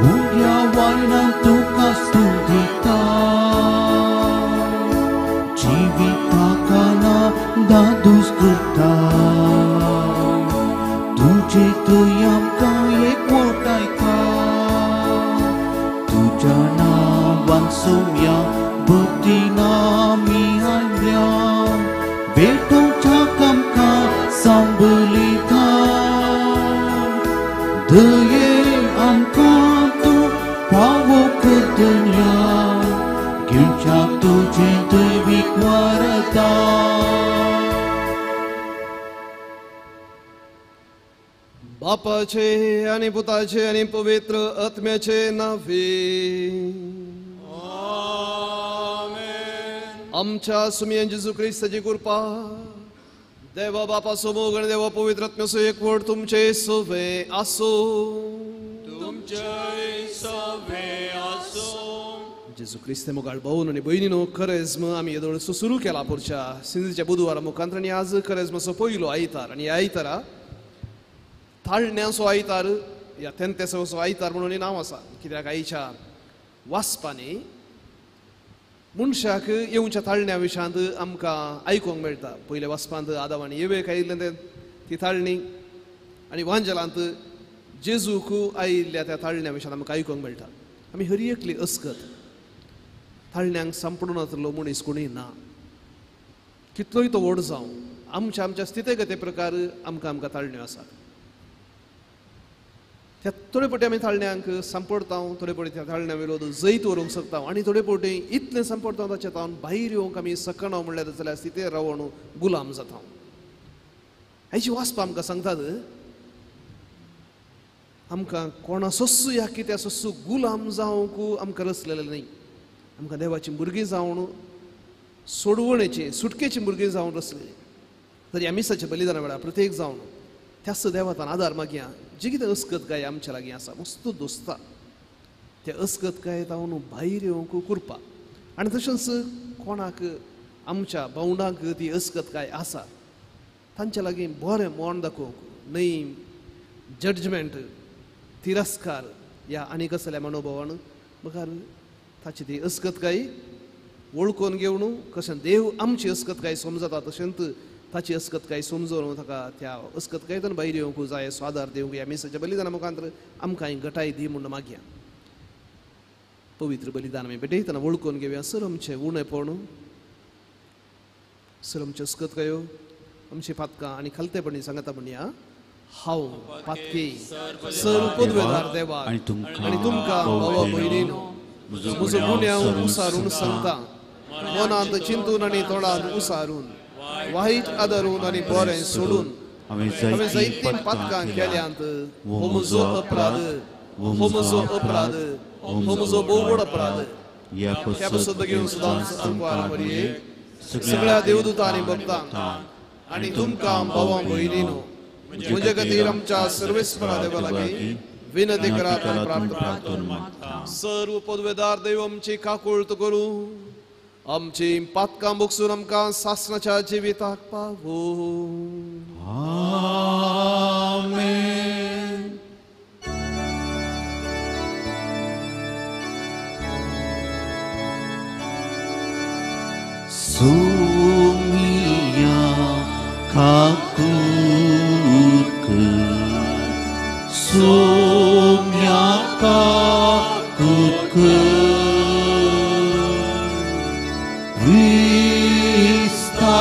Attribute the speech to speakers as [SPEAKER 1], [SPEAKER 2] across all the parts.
[SPEAKER 1] उद्या वायना तुका स्तुतिता जीविताकाना दादूस करता तुझे थंय आमकां एकवटायता तुज्या नांवान सोवया भक्तीन आमी आयल्या भेटोवच्याक आमकां सांबळिता दये आमकां तूं फावो करतल्या घेवच्याक तुजें दैवीक वरदान
[SPEAKER 2] बापाचे आणि पुताचे आणि पवित्र आत्म्याचे नावे आमच्या सुमियन जेजू ख्रिस्ताची कृपा देवा बापा समोर आणि देवा पवित्र आत्म्याचो एकवट तुमचे सोवे आसो जेजू ख्रिस्ते मोगाळ भाऊन आणि भयणीनो खरेंच आमी हे दोन सुरू केला पुढच्या सिंधीच्या बुधवारा मुखांतर आणि आज खरेंच मातसो पयलो आयतार आणि आयतारा थाळण्याचो आयतार या तेंतेसो आयतार म्हणून नांव आसा कित्याक आयच्या वाचपांनी मनशाक येवच्या थाळण्या विशयांत आमकां आयकूंक मेळटा पयले वाचपांत आदाम आनी येवेक आयिल्लें ती थाळणी आनी वांजलांत जेजूक आयिल्ल्या त्या थाळण्या विशयान आमकां आयकूंक मेळटा आमी हरी एकली अस्कत थाळण्यांक सांपडून वतलो मनीस कोणूय ना कितलोय तो व्हड जावं आमच्या स्थितीगते प्रकार आमकां थाळण्यो आसात त्या थोडे फावटी आमी थाळण्यांक सांपडता थोडे फावटी त्या थाळण्या विरोध जैत व्हरूंक शकता आनी थोडे फावटी इतलें सांपडता ताचे तावन भायर येवंक आमी सकणाव म्हणल्यार जाल्यार स्थितीर रावून गुलाम जाता हाची वाचपा आमकां सांगतात आमकां कोणा सस्सू या कित्या सस्सू गुलाम जावंक आमकां रचलेलें न्ही आमकां देवाची भुरगीं जावन सोडवणेची सुटकेची भुरगीं जावन रचली तरी आमी मिसाच्या बलिदाना वेळार प्रत्येक जावन त्याच देवातान आदार मागया जी कितें अस्कत काय आमच्या लागीं आसा मस्त दोस्ता ते अस्कत काय तावन भायर येवंक करपा आनी तशेंच कोणाक आमच्या भावंडांक ती अस्कत काय आसा तांच्या लागीं बरें मोन दाखोवंक न्हय जजमेंट तिरस्कार या आनी कसल्या मनोभावान मुखार ताची ती अस्कतकाय वळखून घेवन कशें देव आमची अस्कतकाय समजता तशेंच ताची अस्कतकाय समजून ताका त्या अस्कतकायेतून भायर येवंक जाय असो आदार दिवंक ह्या मिसाच्या बलिदाना मुखांतर आमकां घटाय दी म्हूण मागया पवित्र बलिदान आमी भेटयतना वळखून घेवया सर आमचें उणेपण सर आमच्यो अस्कतकायो आमची पातकां आनी खालतेपणी सांगता म्हणया हांव पातकी सर पदवेदार देवाक आनी तुमकां भावा भयणीनो म्हजो गुन्य हांव उसारून सांगता मनांत चिंतून आनी तोंडांत उसारून वायट आदारून आनी बरें सोडून हांवें जायतीं पातकां केल्यांत हो म्हजो अपराध हो म्हजो भोव व्हड अपराध ह्या पासून घेवन सदांच आंकवार मरये सगळ्या देवदूतां आनी भक्तांक आनी तुमकां भावां भयणीनो म्हजे खातीर आमच्या सर्वेस्परा देवा लागीं विनती करात आनी प्रार्थना सर्व पदवेदार देव आमची काकूळट करूं आमची पातकां बोगसून आमकां सासणाच्या जिविताक पावो आमेन
[SPEAKER 1] सोमिया काकूक सोम्या काकूक विस्ता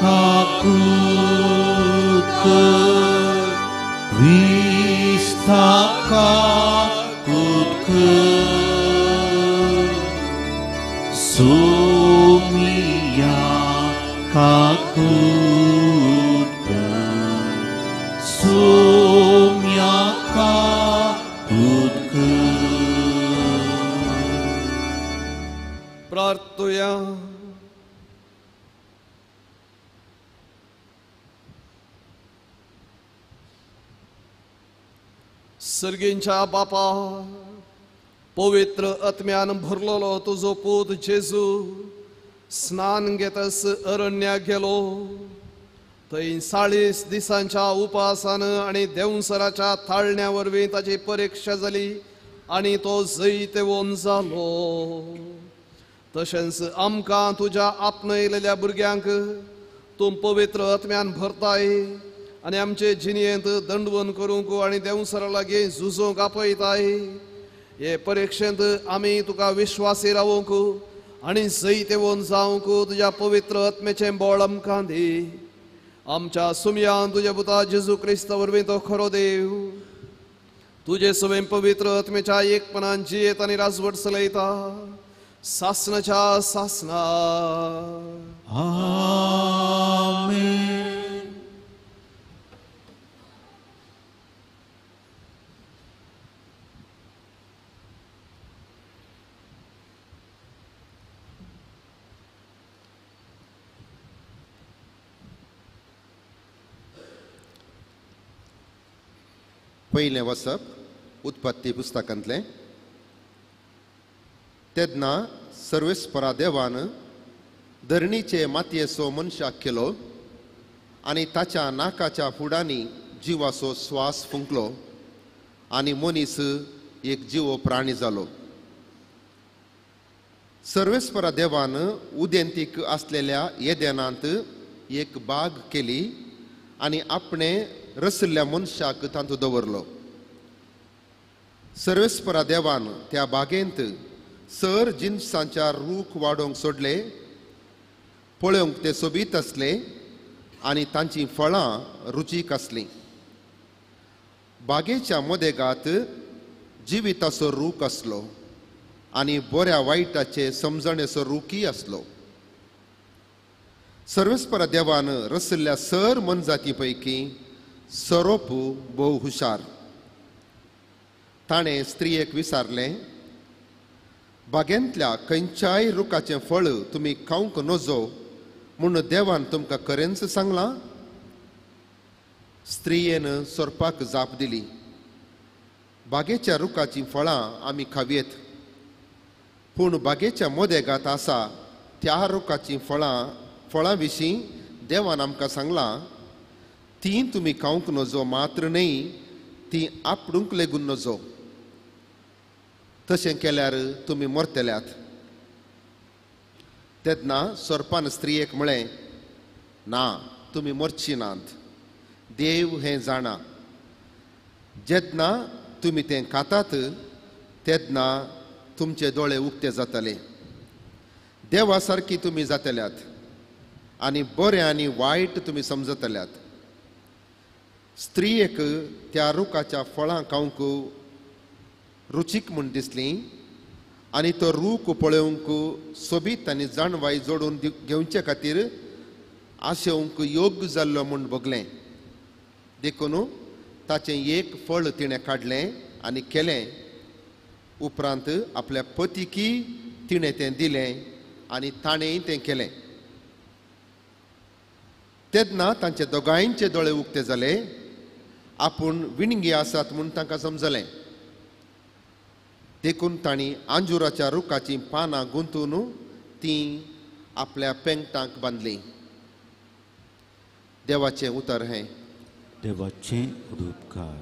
[SPEAKER 1] काकूक विस्ता काकूक सोमिया काकूक सोम्या काकूक
[SPEAKER 2] प्रार्थया सर्गींच्या बापा पवित्र आत्म्यान भरलेलो तुजो पूत जेजू स्नान घेतस अरण्याक गेलो थंय 40 दिसांच्या उपासान आनी देवसराच्या थाळण्या वरवीं ताची परीक्षा जाली आनी तो जैतेवोन जालो. तशेंच आमकां तुज्या आपणयलेल्या भुरग्यांक तूं पवित्र आत्म्यान भरताय आनी आमचे जिणयेंत दंडवण करूंक आनी देवसरा लागीं झुजोवंक आपयताय. हे परीक्षेंत आमी तुका विश्वासी रावूंक आनी जैतेवोन जावंक तुज्या पवित्र आत्म्याचें बळ आमकां दी. आमच्या सुमयान तुज्या पुता जेजू क्रिस्ता वरवीं तो खरो देव तुजे सवें पवित्र आत्म्याच्या एकपणान जियेत आनी राजवट चलयता सासनाच्या सासना.
[SPEAKER 1] आमेन.
[SPEAKER 3] पयलें वचप उत्पत्ती पुस्तकांतलें. तेन्ना सर्वेस्परा देवान धरणीचे मातयेचो मनशाक केलो आनी ताच्या नाकाच्या फुडांनी जिवाचो स्वास फुंकलो आनी मनीस एक जिवो प्राणी जालो. सर्वेस्परा देवान उदेंतीक आसलेल्या येदेनांत एक बाग केली आनी आपणे रसल्ल्या मनशाक तांतूं दवरलो. सर्वेस्परा देवान त्या बागेंत सर जिनसांच्या रूख वाडोवंक सोडले. पळोवंक ते सोबीत आसले आनी तांची फळां रुचीक आसलीं. बागेच्या मदेगांत जिविताचो रूख आसलो आनी बऱ्या वायटाचे समजणेचो रूखय आसलो. सर्वेस्परा देवान रचल्ल्या सर मनजाती पैकी सरोप भोव हुशार. ताणें स्त्रियेक विचारलें, बागेंतल्या खंयच्याय रुखाचें फळ तुमी खावंक नजो म्हूण देवान तुमकां खरेंच सांगलां. स्त्रियेन सोरपाक जाप दिली, बागेच्या रुखाचीं फळां आमी खावयेत, पूण बागेच्या मदेगांत आसा त्या रुखाचीं फळां विशीं देवान आमकां सांगलां, तीं तुमी खावंक नजो, मात्र न्ही तीं आपणूंक लेगून नजो. तशें केल्यार तुमी मरतल्यात. तेन्ना सोरपान स्त्रियेक म्हळें, ना, तुमी मरची नात. देव हें जाणा. जेन्ना तुमी तें खातात तेन्ना तुमचे दोळे उक्ते जातले. देवा सारकी तुमी जातल्यात आनी बरें आनी वायट तुमी समजतल्यात. स्त्रियेक त्या रुखाच्या फळां खावंक रुचीक म्हूण दिसलीं आनी तो रूख पळोवंक सोबीत आनी जाणवाय जोडून घेवचे खातीर आशेवंक योग्य जाल्लो म्हूण बगलें. देखून ताचें एक फळ तिणें काडलें आनी केलें. उपरांत आपल्या पतीकी तिणें तें दिलें आनी ताणेंय तें केलें. तेन्ना तांचे दोगांयचे दोळे उक्ते जाले. आपूण विणगी आसात म्हूण तांकां समजलें. देखून तांणी आंजुराच्या रुखाचीं पानां गुंतून तीं आपल्या पेंगटांक बांदलीं. देवाचें उतर हें.
[SPEAKER 1] देवाचें उपकार.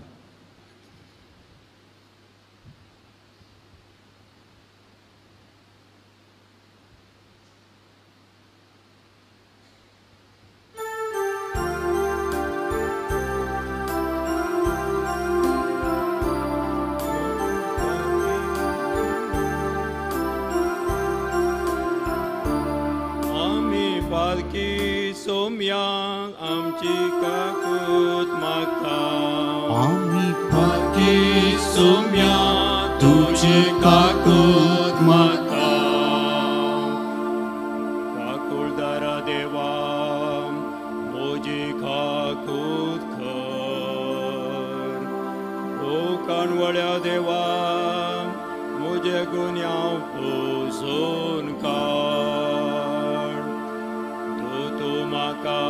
[SPEAKER 4] सोम्यांक आमची काकूत मागता.
[SPEAKER 1] आमी पाकी सोम्या तुझे काकूत मागता.
[SPEAKER 4] काकुळदारा देवा मोजी काकूत कर. ओ कानवळ्या देवा म्हजे गुन्यांव पुसून काड. म्हाका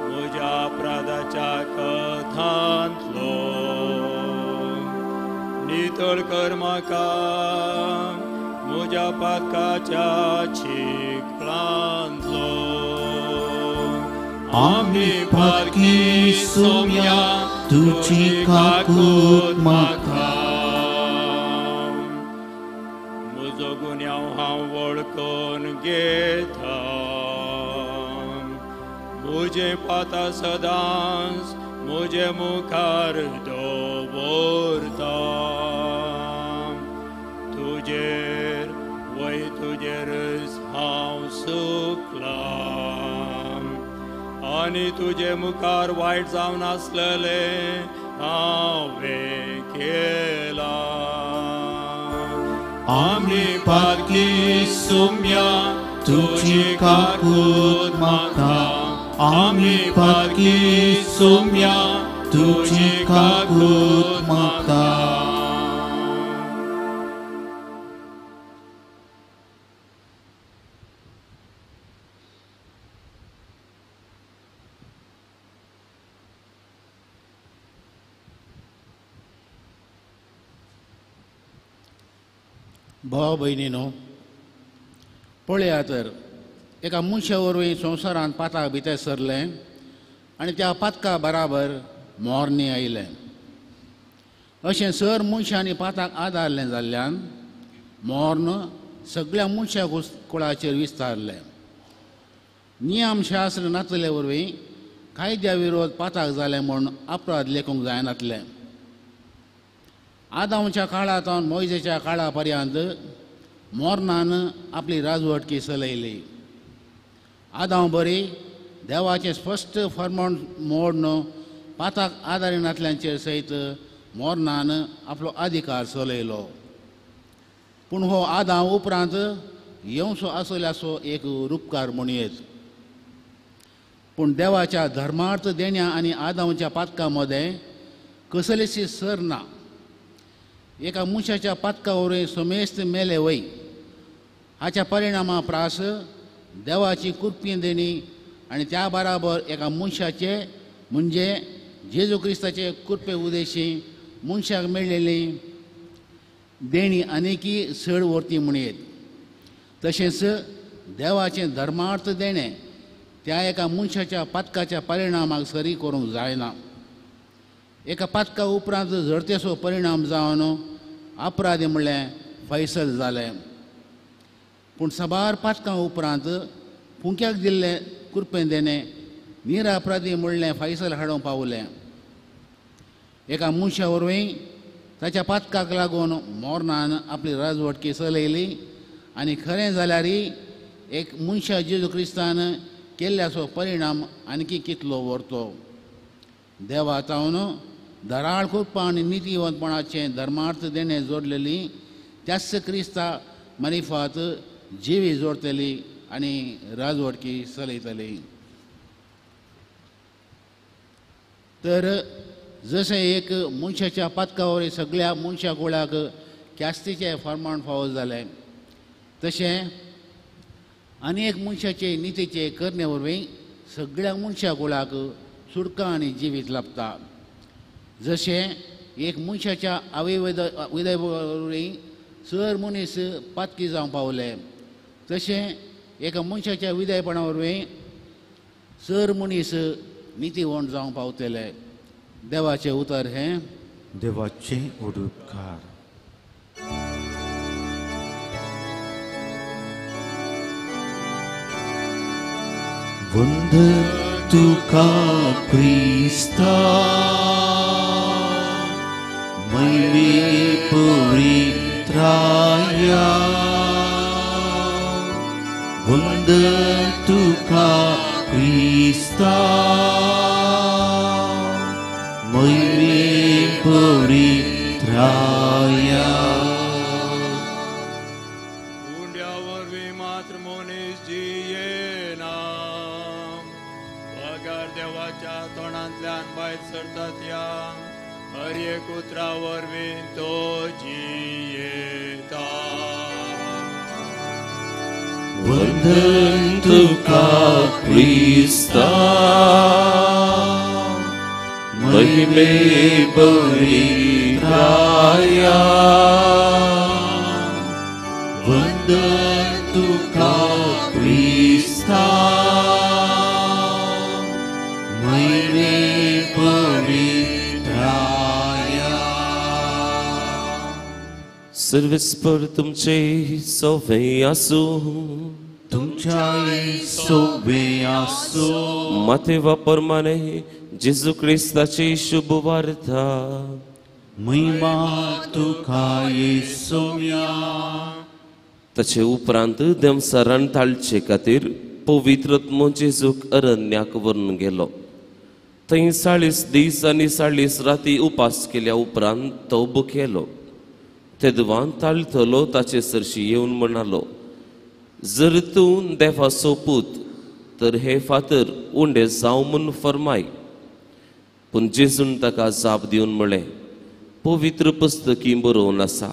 [SPEAKER 4] म्हज्या अपराधाच्या कथांतलो नितळ कर. म्हाका म्हज्या पातकाच्या चिखलांतलो.
[SPEAKER 1] आमी पाकी सोम्या तुझी काकूत मागता.
[SPEAKER 4] तुजो गुन्यांव हांव वळखून घेता म्हजें पातां सदांच म्हजे मुखार दवरता तुजेर वय तुजेरच हांव सुखला आनी तुजे मुखार वायट जावन आसलेलें हांवें केला
[SPEAKER 1] आमी पाकी सोम्या तुजी काकूत म्हाका आमी पाकी सोम्या तुजी काकूत म्हाका
[SPEAKER 5] भाव भयणीनो पळया तर एका मनशा वरवीं संवसारांत पाताक भितर सरलें आनी त्या पातका बराबर मोरणी आयलें अशें सर मनशांनी पाताक आदारलें जाल्ल्यान मोर्न सगळ्या मनशा कुळाचेर विस्तारलें नियम शास्त्र नातले वरवीं कायद्या विरोध पाताक जालें म्हूण अपराध लेखूंक जायनासलें आदामच्या काळांतून मोइजेच्या काळा पर्यंत मोर्नान आपली राजवटकी चलयली आदाम बरी देवाचें स्पश्ट फर्मोण मोडन पाताक आदारिनातल्यांचेर सयत मोर्नान आपलो अधिकार चलयलो पूण हो आदाम उपरांत येवचो आसल्याचो एक रूपकार म्हणयत पूण देवाच्या धर्मार्थ देण्या आनी आदामच्या पातका मदें कसलीशी सर ना एका मनशाच्या पातका वरवीं समेस्त मेले वय हाच्या परिणामा प्रास देवाची कृपी देणी आनी त्या बराबर एका मनशाचे म्हणजे जेजू क्रिस्ताचे कृपे उदेशी मनशाक मेळिल्ली देणी आनिकी चड व्हरती म्हणयत तशेंच देवाचें धर्मार्थ देणें त्या एका मनशाच्या पातकाच्या परिणामाक सरी करूंक जायना एका पातका उपरांत झडतेचो परिणाम जावन अपराधी म्हणलें फैसल जालें पूण साबार पातकां उपरांत फुंक्याक दिल्लें कृपेन देणें निरपराधी म्हणलें फैसल हाडूंक पावलें एका मनशा वरवीं ताच्या पातकाक लागून मोर्नान आपली राजवटकी चलयली आनी खरें जाल्यारय एक मनशा जेजू क्रिस्तान केल्ल्याचो परिणाम आनीकी कितलो व्हरतो देवा तावन धराळ कृपा आनी नितीवंतपणाचें धर्मार्थ देणें जोडलेली त्याच क्रिस्ता मनिफात जिवी जोडटली आनी राजवटकी चलयतली तर जशें एक मनशाच्या पातका वरवीं सगळ्या मनशा कुळाक क्यास्तीचें फर्माण फावो जालें तशें आनी एक मनशाचे नितीचे करणे वरवीं सगळ्या मनशा कुळाक सुटका आनी जिवीत लाभता जशें एक मनशाच्या विदय वरवीं सर मनीस पातकी जावं पावले तशें एका मनशाच्या विदयपणा वरवीं सर मनीस नितीवंत जावं पावतले देवाचें उतर हें
[SPEAKER 1] देवाचे उडुपकार वंद तुका क्रिस्ता मैली पवित्राया वंद तुका क्रिस्ता मैली पवित्राया
[SPEAKER 4] उंड्या वरवीं मात्र मनीस जियेना पगार देवाच्या तोंडांतल्यान भायर सरता त्या हर एक उतरा वरवीं तो जियेता
[SPEAKER 1] वंदन तुका क्रिस्ता महिमे पवित्राया वंदन तुका क्रिस्ता महिमे पवित्राया सर्वेस्पर तुमचे सोवे आसू
[SPEAKER 6] तुमच्या सोबे आसो
[SPEAKER 1] मातेवा परमाने जेजू क्रिस्ताची शुभ वार्ता
[SPEAKER 6] महिमा तुका येसोया
[SPEAKER 1] ताचे उपरांत देवसारान ताळचे खातीर पवित्रत्म जेजूक अरण्याक व्हरून गेलो. थंय 40 दीस आनी 40 राती उपास केल्या उपरांत तो भुकेलो. तेदवान ताळतलो ताचे सरशी येवन म्हणालो, जर तूं देवाचो पूत तर हे फातर उंडे जावं म्हूण फरमाय. पूण जेजून ताका जाप दिवन म्हळें, पवित्र पुस्तकी बरोवन आसा,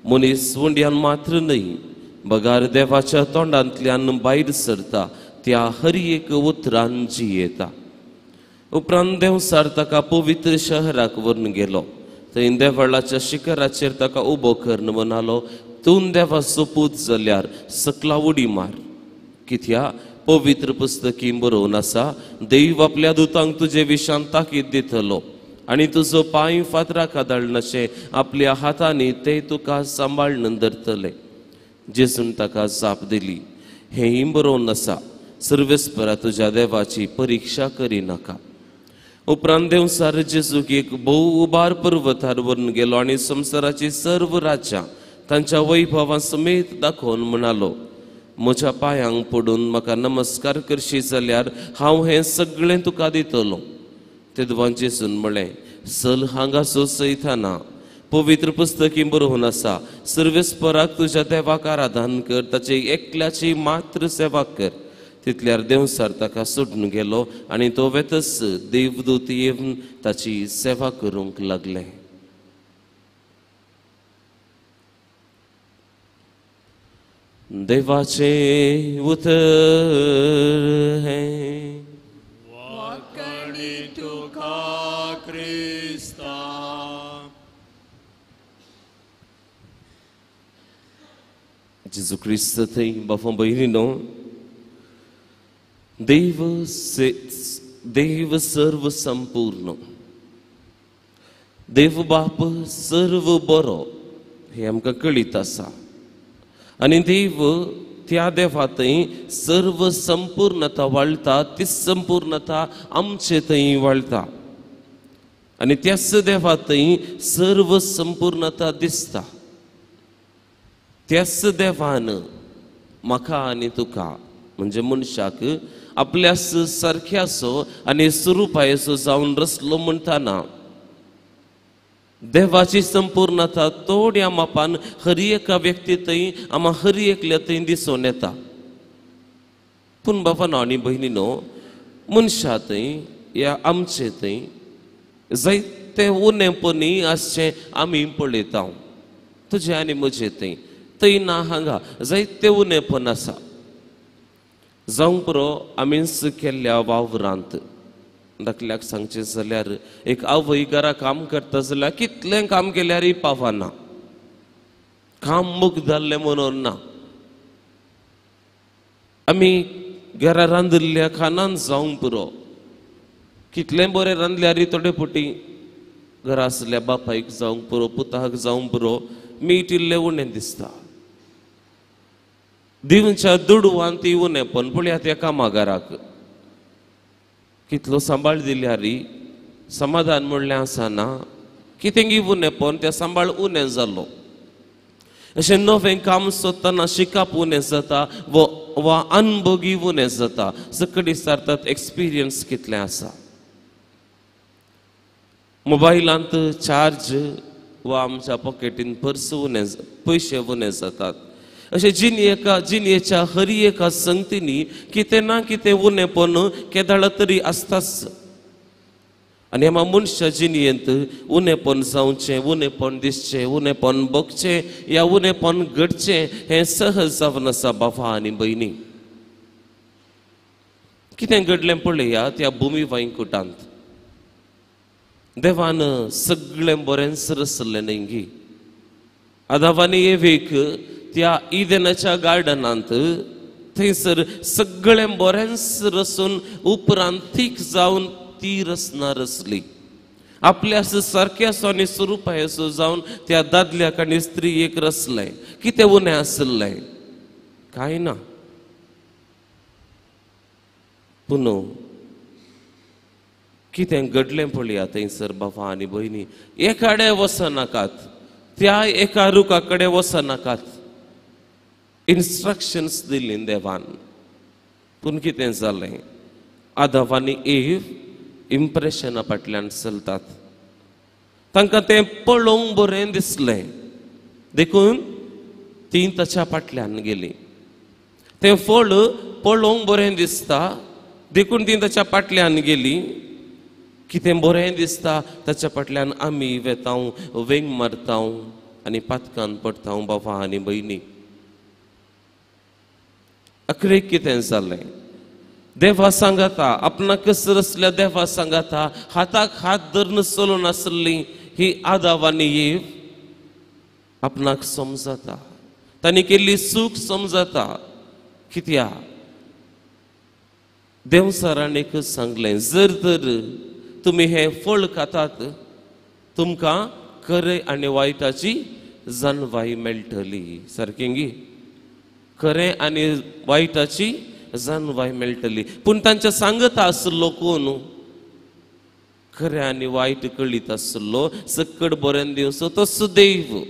[SPEAKER 1] मनीस उंड्यान मात्र न्हय, बगार देवाच्या तोंडांतल्यान भायर सरता त्या हर एक उतरान जियेता. उपरांत देवसार ताका पवित्र शहराक व्हरून गेलो. थंय देवळाच्या शिखराचेर ताका उबो करून म्हणालो, तूं देवाचो पूत जाल्यार सकला उडी मार. कित्या पवित्र पुस्तकी बरोवन आसा, देव आपल्या दुतांक तुजे विशान ताकीद दितलो आनी तुजो पांय फातराक आदळनाशे आपल्या हातांनी ते तुका सांबाळून धरतले. जेजून ताका जाप दिली, हेंय बरोवन आसा, सर्वेस्परा तुज्या देवाची परिक्षा करिनाका. उपरांत देवसार जेजूक एक भोव उबार पर्वतार व्हरून गेलो आनी संवसाराची सर्व राज्यां तांच्या वैभवा समेत दाखोवन म्हणालो, म्हज्या पांयांक पडून म्हाका नमस्कार करशी जाल्यार हांव हें सगळें तुका दितलो. तेदवान जेजून म्हळें, चल हांगासो सैताना, पवित्र पुस्तकी बरोवन आसा, सर्वेस्पराक तुज्या देवाक आराधन कर, ताचे एकल्याची मात्र सेवा कर. तितल्यार देवसार ताका सोडून गेलो आनी तो वेतस देवदूत येवन ताची सेवा करूंक लागले. देवाचे उतर है
[SPEAKER 4] वाकडी तुका क्रिस्ता.
[SPEAKER 1] जेजू क्रिस्त थंय बाबा भयणीनो, देव सर्व संपूर्ण, देव बाप सर्व बरो हे आमकां कळीत आसा. आनी देव त्या देवा थंय सर्व संपूर्णता वाळटा, ती संपूर्णता आमचे थंय वाळटा. आनी त्याच देवा थंय सर्व संपूर्णता दिसता. त्याच देवान म्हाका आनी तुका म्हणजे मनशाक आपल्यास सारक्याचो आनी स्वरुपायचो जावन रचलो म्हणटाना देवाची संपूर्णता थोड्या मापान हर एका व्यक्ती थंय आम्हा हर एकल्या थंय दिसून येता. पूण बाबांनो आनी भयणीनो, मनशा थंय या आमचे थंय जायते उणेपणी आसचे आमी पळयता. तुजे आनी म्हजे थंय ना हांगा जायते उणेपण आसा. जावं पुरो आमीच केल्ल्या वावरांत दाखल्याक सांगचे जाल्यार एक आवय घरा काम करता जाल्यार कितलें काम केल्यारय पावना. काम मूग जाल्लें म्हणून ना. आमी घरा रांदिल्ल्या खाणान जावं पुरो कितलें बरें रांदल्यारय थोडे फावटी घरा आसल्या बापायक जावं पुरो पुताक जावं पुरो मीठ इल्लें उणें दिसता. दिवच्या दुडवान ती उणें पण पळया त्या कामागाराक कितलो सांबाळ दिल्यारी समाधान म्हणलें आसना. कितेंय उणें पण त्या सांबाळ उणें जालो. अशें नवें काम सोदतना शिकप उणें जाता वा अनुभोगी उणें जाता. सकट विचारतात एक्सपिरियन्स कितलें आसा. मोबायलांत चार्ज वा आमच्या पॉकेटीन पर्स उणें पयशे उणें जातात. अशें जिणेच्या हर एका संगतींनी कितें ना कितें उणेपण केदाळ तरी आसताच. आनी आमी मनशा जिणेंत उणेपण जावचें, उणेपण दिसचें, उणेपण भोगचें या उणेपण घडचें हें सहज जावन आसा. बाबा आनी भयणी, कितें घडलें पळया त्या भुमी वैकुंठांत. देवान सगळें बरेंच रचलें न्ही. आदावानी येवेक त्या इदेनाच्या गार्डनांत थंयसर सगळें बरेंच रचून उपरांत थीक जावन ती रचना रचली. आपल्या असं सारखे असो आणि स्वरूपाय असो जाऊन त्या दादल्याक आनी स्त्री एक रसलाय कितें उणें आसलें कांय ना पूण कितें घडलें पळया थंयसर बाबा आनी भयणी एकाडे वचनाकात त्या एका रुखा कडेन वचनाकात इन्स्ट्रक्शन्स दिली देवान पूण कितें जालें आदम आनी एव इम्प्रेशना फाटल्यान चलतात तांकां तें पळोवंक बरें दिसलें देखून तीं ताच्या फाटल्यान गेलीं तें फळ पळोवंक बरें दिसता देखून तीं ताच्या फाटल्यान गेलीं कितें बरें दिसता ताच्या फाटल्यान आमी वेताव वेंग मारताव आनी पातकान पडताव बाबा आनी भयणी अखेरेक कितें जालें देवा सांगता आपणाक कसर असल्या देवा सांगता हाताक हात धरून चलून आसली ही आदाव आनी एव आपणाक समजता तांणी केल्ली चूक समजता कित्या देव सरान एक सांगलें जर तर तुमी हे फळ खातात तुमकां खरें आनी वायटाची जानवाय मेळटली सारकेंगी खरें आनी वायटाची जानवाय मेळटली पूण तांच्या सांगता आसलो कोण खरें आनी वायट कळीत आसलो सकड बरें दिवचो तसो देव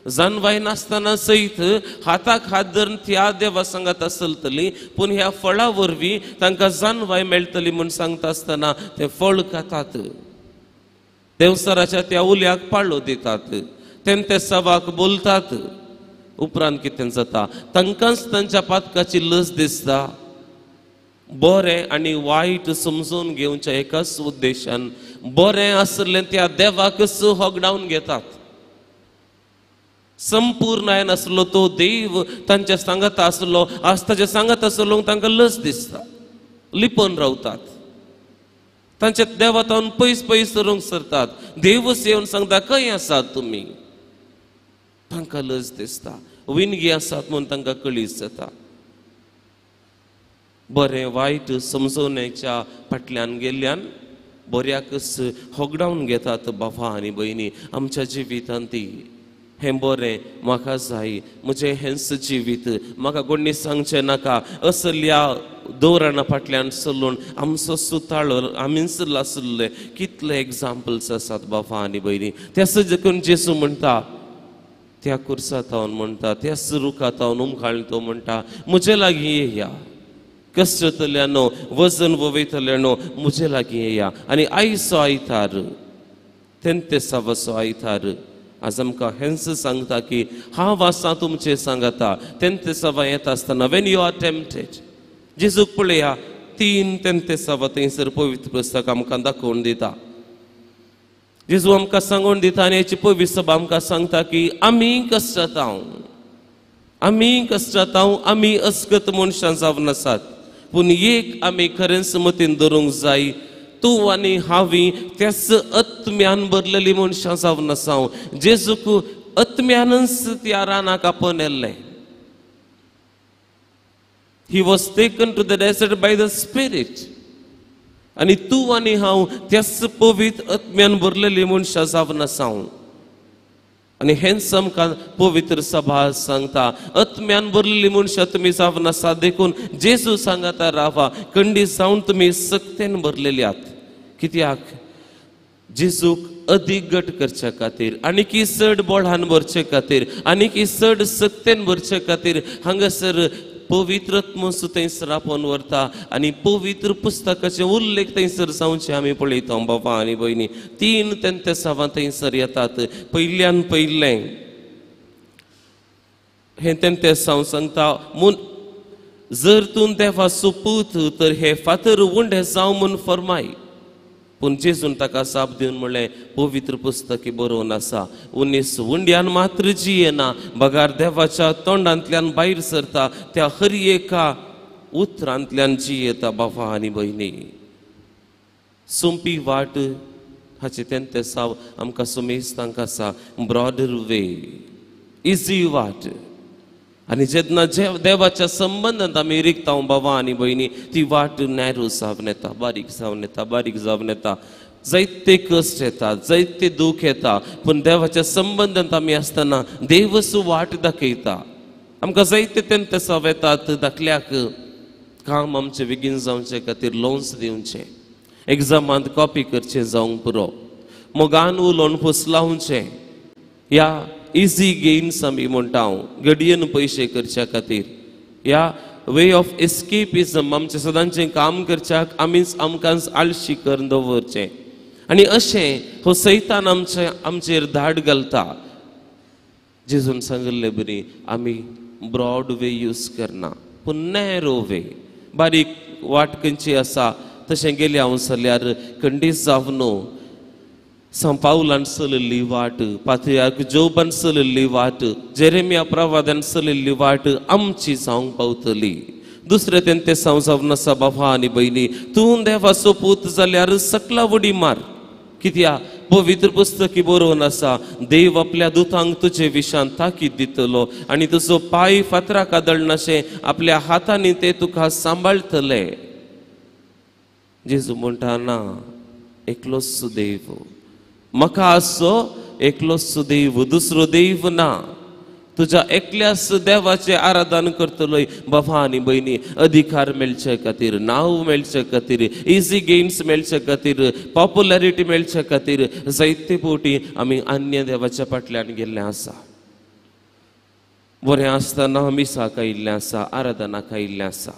[SPEAKER 1] जानवाय नासतना सयत हाताक हात धरून त्या देवा सांगत आसतली पूण ह्या फळा वरवीं तांकां जानवाय मेळटली म्हूण सांगता आसतना ते फळ खातात देवसराच्या त्या उल्याक पाळो दितात ते सवाक बोलतात उपरांत कितें जाता तांकांच तांच्या पातकाची लज दिसता बरें आनी वायट समजून घेवच्या एकाच उद्देशान बरें आसलें त्या देवाकच होगडावन घेतात संपूर्ण आसलो तो देव तांच्या सांगता आसलो आस्ताचे सांगत आसलो तांकां लज दिसता लिपोवन रावतात तांच्या देवातावन पयस पयस सरूंक सरतात देवच येवन सांगता खंय आसात तुमी तांकां लज दिसता विणगी आसात म्हूण तांकां कळीत जाता बरें वायट समजोवण्याच्या फाटल्यान गेल्ल्यान बऱ्याकच होगडावन घेतात बाबा आनी भयणी आमच्या जिवितांत ती हें बरें म्हाका जाय म्हजें हेंच जिवीत म्हाका कोणी सांगचें नाका असल्या धोरणा फाटल्यान चलून आमचो सुताळो आमीच आसले कितले एग्जाम्पल्स आसात बाबा आनी भयणी त्याच देखून जेसू म्हणटा त्या कुर्सात हांव म्हणटा त्या रुखात हांव उमखाळून तो म्हणटा म्हजे लागीं येया कश्टतल्यानो वजन वयतल्यानो म्हजे लागीं येया आनी आयचो आयतार तेंते सावसो आयतार आज आमकां हेंच सांगता की हांव आसां तुमचें सांगता तेंते सवा येता आसतना वेन यू आर टेम्पटेड जेजूक पळया 3 तेंते सवा थंयसर पवित्र पुस्तक आमकां दाखोवन दिता जेजू आमकां सांगून दिता आनी हेची पवित्र सभा आमकां सांगता की आमी कश्टाताव आमी अस्कत मनशां जावन आसात पूण एक आमी खरेंच मतीन धरूंक जाय तूं आनी हांवी त्याच आत्म्यान भरलेली मनशां जावन आसाव जेजूक आत्म्यानच त्या रानाक आपोवन येल्लें He was taken to the desert by the Spirit. आणि तूं आनी हांव त्याच पवित्र आत्म्यान भरलेली मनशां जावन आसाव आनी हेंच आमकां पवित्र सभा सांगता आत्म्यान भरलेली मनशां तुमी जावन आसा देखून जेजू सांगता रावा खंडीत जावन तुमी सक्तेन भरलेली आहात कित्याक जेजूक अदीक घट करचे खातीर आनीक चड बोळान भरचे खातीर आनीक चड सक्तेन भरचे खातीर हांगासर पवित्र आत्मो थंयसर आपोवन व्हरता आनी पवित्र पुस्तकाचे उल्लेख थंयसर जावचे आमी पळयता बाबा आनी भयणी 3 तेंते सवा थंयसर येतात पयल्यान पयलें हे तेंते साव सांगता जर तूं देवा सोपूत तर हे फातर उंडे जावं म्हूण फरमाय पूण जेजून ताका साप दिवन म्हणलें पवित्र पुस्तकी बरोवन आसा 19 उंड्यान मात्र जियेना बगार देवाच्या तोंडांतल्यान भायर सरता त्या हर एका उतरांतल्यान जियेता बाबा आनी भयणी सोंपी वाट हाचे तेंते साव आमकां सुमेस्तांक आसा ब्रॉडर वे इजी वाट आनी जेन्ना देवाच्या संबंदांत आमी रिगता बाबा आनी भयणी ती वाट नॅरो जावन येता बारीक जावन येता जायते कश्ट येता, जायते दूख येता, पण देवाच्या संबंधांत आमी आसतना देवच वाट दाखयता. आमकां जायते तेन्ना सव येतात धाकल्याक काम आमचें बेगीन जावचे खातीर लोन्स दिवचें, एग्जामांत कॉपी करचें जावंक पुरो, मोगान उलोवन फुसलावचें, या इजी गेन्स आमी म्हणटा हांव घडयेन पयशे करच्या खातीर, या वे ऑफ एस्केपिजम आमचें सदांचें काम करच्याक आमीच आमकांच आळशी करून दवरचें. आनी अशें हो सैतान आमचेर धाड घालता. जेजून सांगले बरी आमी ब्रॉड वे यूज करना, पूण नॅरो वे, बारीक वाट खंयची आसा तशें गेले हांव जाल्यार खंडीत जावं न्हू. पावलान चलिल्ली वाट, पात्र्याक जोबान चलिल्ली वाट, जेरेमिया प्रवादान चलिल्ली वाट आमची जावंक पावतली. दुसरें तें जावन आसा बाबा आनी भयणी, तूं देवाचो पूत जाल्यार सकला उडी मार. कित्याक पवित्र पुस्तकी बरोवन आसा, देव आपल्या दुतांक तुजे विशान ताकीद दितलो आनी तुजो पांय फातराक आदळनाशें आपल्या हातांनी ते तुका सांबाळतले. जेजू म्हणटा ना, एकलोच देव म्हाका आसो, एकलोच देव, दुसरो देव ना. तुज्या एकल्याच देवाचे आराधन करतलोय बाबा आनी भयणी. अधिकार मेळचे खातीर, नांव मेळचे खातीर, इजी गेन्स मेळचे खातीर, पॉप्युलॅरिटी मेळचे खातीर जायते फावटी आमी अन्य देवाच्या फाटल्यान गेल्ले आसा. बरें आसतना मिसाक आयिल्लें आसा, आराधनाक आयिल्लें आसा.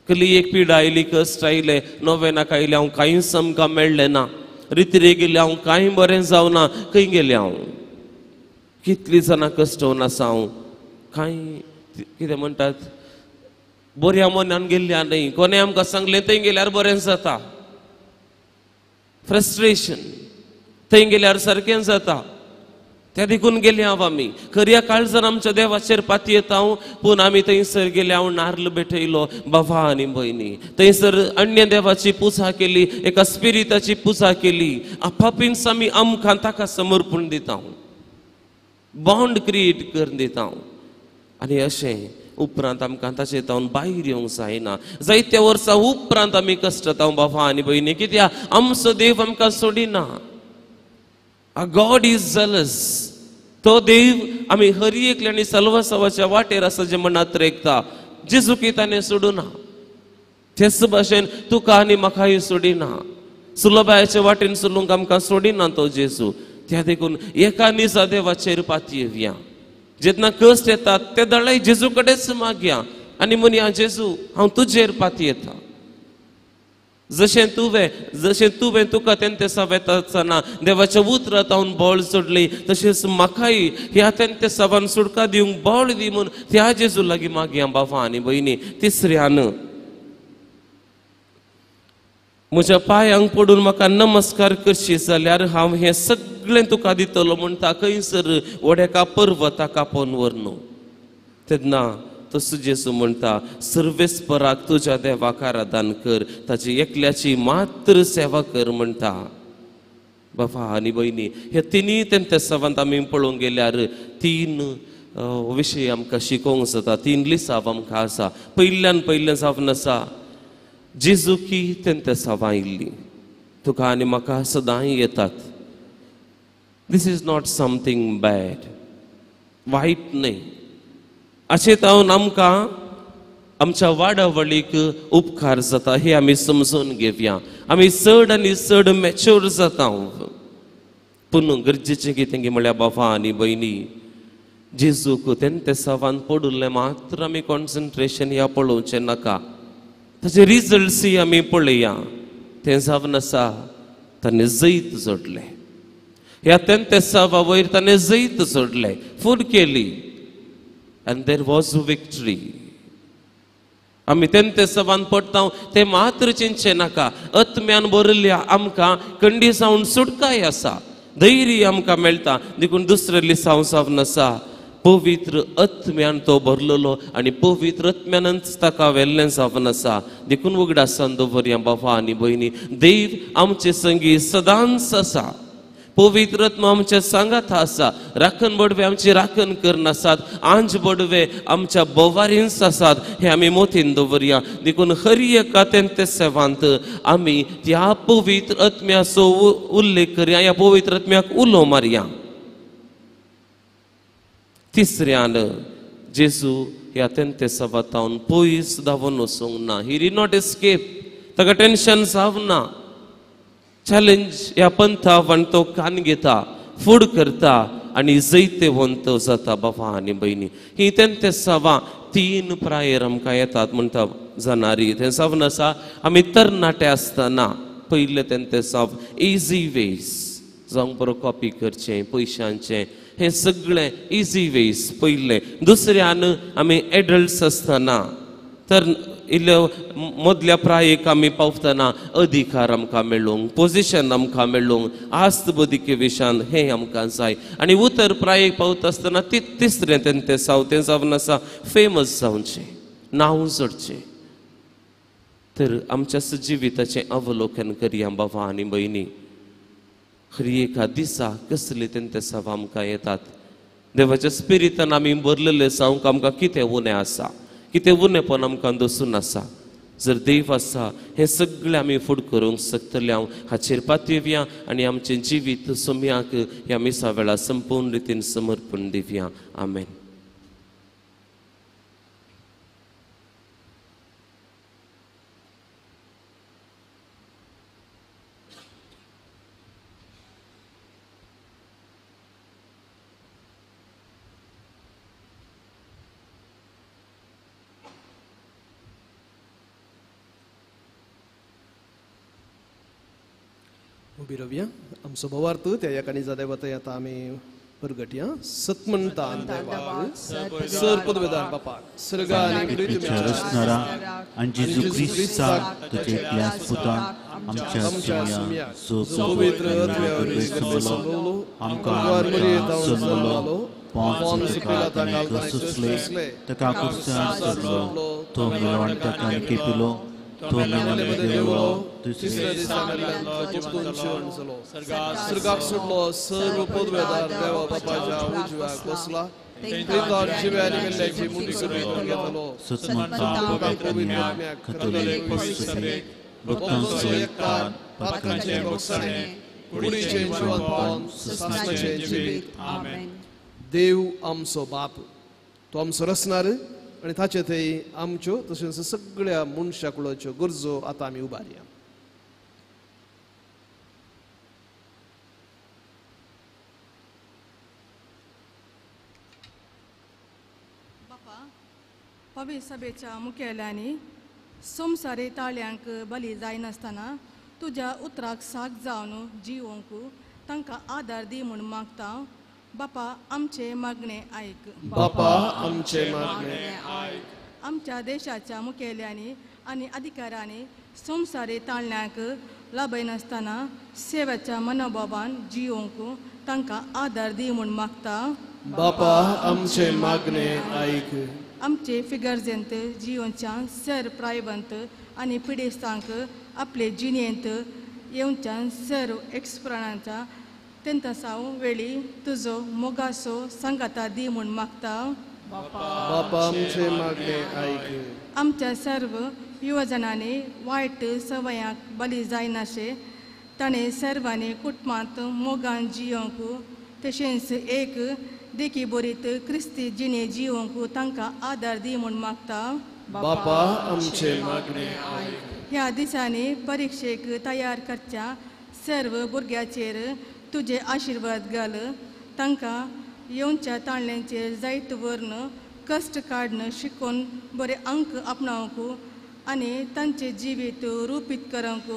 [SPEAKER 1] कली एक पिढ आयली, कश्ट आयले, नोवेनाक आयले, हांव कांयच आमकां मेळ्ळें ना, रितीरे गेले हांव कांय बरें जावना, खंय गेलें हांव. कितलीं जाणां कश्टवन आसा हांव, कांय कितें म्हणटात बऱ्या मनान गेल्ल्या न्हय, कोणें आमकां सांगलें थंय गेल्यार बरें जाता. फ्रस्ट्रेशन, थंय गेल्यार सारकें जाता, त्या देखून गेले हांव आमी. खऱ्या काळजान आमच्या देवाचेर पाती येता हांव, पूण आमी थंयसर गेले, हांव नार्ल भेटयलो बाबा आनी भयणी. थंयसर अन्य देवाची पुजा केली, एका स्पिरिताची पुजा केली. आपापीन्स आमी आमकां ताका समर्पण दिता, बॉन्ड क्रिएट करून दिता. आनी अशें उपरांत आमकां ताचे तावन भायर येवंक जायना. जायत्या वर्सां उपरांत आमी कश्टात बाबा आनी भयणी, कित्याक आमचो देव आमकां सोडिना. God is jealous. तो देव आमी हरी एकले आनी सल्वासावाच्या वाटेर आसा जे मनात रेखता. जेजूक ताणें सोडूना, तेच भाशेन तुका आनी म्हाकाय सोडिना. सुलभाच्या वाटेन चलूंक आमकां सोडिना तो जेजू. त्या देखून एका निजा देवाचेर पाती येवया. जेन्ना कश्ट येतात ते दळाय जेजू कडेच मागया आनी म्हणया, जेजू हांव तुजेर पाती येता. जशें तुवें तुका तेन्ना सवेता आसतना देवाच्या उतरांत हांव बोळ सोडली, तशेंच म्हाकाय ह्या तेन्ना सवान सुटका दिवंक बोळ दी म्हूण त्या जेजू लागीं मागया बाबा आनी भयणी. तिसऱ्यान म्हज्या पांयांक पडून म्हाका नमस्कार करशी जाल्यार हांव हें सगळें तुका दितलो म्हणटा. खंयसर वड्याका पर्वताका पोवन व्हर न्हू. तेन्ना तसो जेजू म्हणटा, सर्वेस्पराक तुज्या देवाक आराधन कर, ताची एकल्याची मात्र सेवा कर म्हणटा. बाबा आनी भयणी, हे तिनी तेन्ना सवांत आमी पळोवंक गेल्यार 3 विशय आमकां शिकोवंक जाता. 3 लिसांव आमकां आसा. पयलें जावन आसा जेजू की तेन्ना सवां इल्ली तुका आनी म्हाका सदां येतात. दिस इज नॉट समथींग बॅड, वायट न्हय. अशें जावन आमकां आमच्या वाडावळीक उपकार जाता, हे आमी समजून घेवया. आमी चड आनी चड मॅच्युअर जाता. पूण गरजेचें कितें म्हळ्यार बाबा आनी भयणी, जेजूक तेन्ना सवान पडुल्लें मात्र आमी कॉन्सन्ट्रेशन ह्या पळोवचें नाका. ताचे रिजल्ट्स आमी पळया. तें जावन आसा ताणें जैत जोडलें. ह्या तेन्ना सवा वयर ताणें जैत जोडलें, फूड केली, and there was victory. आमी तेन्ना सवान पडटा तें मात्र चिंतचें नाका. आत्म्यान बरयल्या आमकां खंडी जावन सुटकाय आसा, धैर्य आमकां मेळटा. देखून दुसरे लिसांव जावन आसा पवित्र आत्म्यान तो भरलेलो आनी पवित्र आत्म्यानच ताका वेल्लें जावन आसा. देखून उगडासान दवरया बाबा आनी भयणी, देव आमचे संगी सदांच आसा. पवित्र आत्मा आमच्या सांगात आसा, राखण बडवे आमची राखण करन आसात, आंज बडवे आमच्या बोवारींस आसात, हे आमी मोतीन दवरया. देखून खरी एका ते सेवांत आमी त्या पवित्र आत्म्याचो उल्लेख करया, या पवित्र आत्म्याक उलो मारया. तिसऱ्यान जेजू ह्या ते सवातावन पयस धांवन वचूंक ना. He did not escape. ताका टेन्शन जावना. चॅलेंज ह्या पंथावन तो कान घेता, फूड करता आनी जैते वंत जाता. बाबा आनी भयणी, ही ते सवा 3 प्रायर आमकां येतात म्हणटा जाणारी. ते सावन आसा आमी तरणाटे आसतना पयले ते साव इजी वेज जावंक बरो कॉपी करचें पयशांचें, हे सगळे इजी वेज पयले. दुसऱ्यान आमी एडल्ट्स आसतना तर इल्ले मदल्या प्रायेक आमी पावतना अधिकार आमकां मेळूंक, पोजिशन आमकां मेळूंक, आस्त बदिके विशान हें आमकां जाय. आनी उतर प्रायेक पावता आसतना तिसरें ते जावन आसा फेमस जावचें, नांव जोडचें. तर आमच्या जिविताचें अवलोकन करया बाबा आनी भयणी. खरी एका दिसा कसले ते सवा आमकां येतात. देवाच्या स्पिरितान आमी भरलेले जावंक आमकां कितें उणें आसा, कितें उणेंपण आमकां दसून आसा. जर देव आसा हें सगळें आमी फूड करूंक शकतले. हांव हाचेर पातयेवया आनी आमचें जिवीत सोम्याक ह्या मिसा वेळा संपूर्ण रितीन समर्पण दिवया. आमेन.
[SPEAKER 2] उबी रावया. आमचो भवार्थ त्या एका निजा देवता आतां आमी परगटया. सतमंतान देवाक, सर्पदवेदार बापाक, सर्गा आनी पृथ्वी
[SPEAKER 6] रचणारा आणि जेजू ख्रिस्ताक तुझे एकल्याच पुतान आमच्या सुम्या जो
[SPEAKER 2] पवित्र आत्म्यावरवी संभवलो,
[SPEAKER 6] आमकां जन्मलो, पोंच पिलातान सुचले, ताका कुर्सार चडलो, तो मिरवणटाकान केपिलो, तो मिनाने देवलो,
[SPEAKER 2] तिसऱ्या दिसा उठून जेवण जालो, सर्गाक सुटलो, सर्व पदवेदार देवा बापाच्या उजव्याक बसला. थंयकार जिव्या आनी मेल्ल्याची मुंडी करून घेतलो. पवित्र आत्म्याक खतले भक्तांचो एकठाण, पातकांचे भोगसणे, कुडीचे जिवंतपण, सस्नाचे जिवीत. आमेन. देव आमचो बाप, तो आमचो रचणार आनी ताचे थंय आमच्यो तशेंच सगळ्या मनशाकुळाच्यो गरजो आतां आमी उबारया.
[SPEAKER 7] बापा, पवित्र सभेच्या मुखेल्यांनी सोमसारे ताळ्यांक बली जायनासतना तुज्या उतराक साक जावन जिवोंक तांकां आदार दी म्हूण मागता. बापा, आमचे मागणे आयक.
[SPEAKER 2] बापा, आमचे मागणे आयक.
[SPEAKER 7] आमच्या देशाच्या मुखेल्यांनी आनी अधिकाऱ्यांनी सोमसारे ताळण्यांक लाभयनासतना सेवेच्या मनोभावान जिवोंक तांकां आदार दी म्हूण मागता.
[SPEAKER 2] बापा, आमचे मागणे आयक.
[SPEAKER 7] आमचे फिगर्जेंत जिवोच्या सर प्रायवंत आनी पिडेस्तांक आपले जिणेंत येवच्यान सर्व एक्सप्राणांचा तेंतसाव वेळी तुजो मोगासो सांगाता दी म्हूण मागता.
[SPEAKER 2] बापा, आमचे मागणे आयक.
[SPEAKER 7] आमच्या सर्व युवजनांनी वायट सवयांक बली जायनाशे ताणें सर्वांनी कुटुंबांत मोगान जियोंक तशेंच एक देखी बरीत क्रिस्ती जिणे जियोंक तांकां आदार दी म्हूण मागता.
[SPEAKER 2] बापा, आमचे मागणे आयक.
[SPEAKER 7] ह्या दिसांनी परिक्षेक तयार करच्या सर्व भुरग्याचेर तुझे आशीर्वाद घाल. तांकां येवच्या ताळण्यांचेर जायत वर्ण कश्ट काडन शिकून बरे अंक आपणावंक आनी तांचे जिवीत रुपीत करंक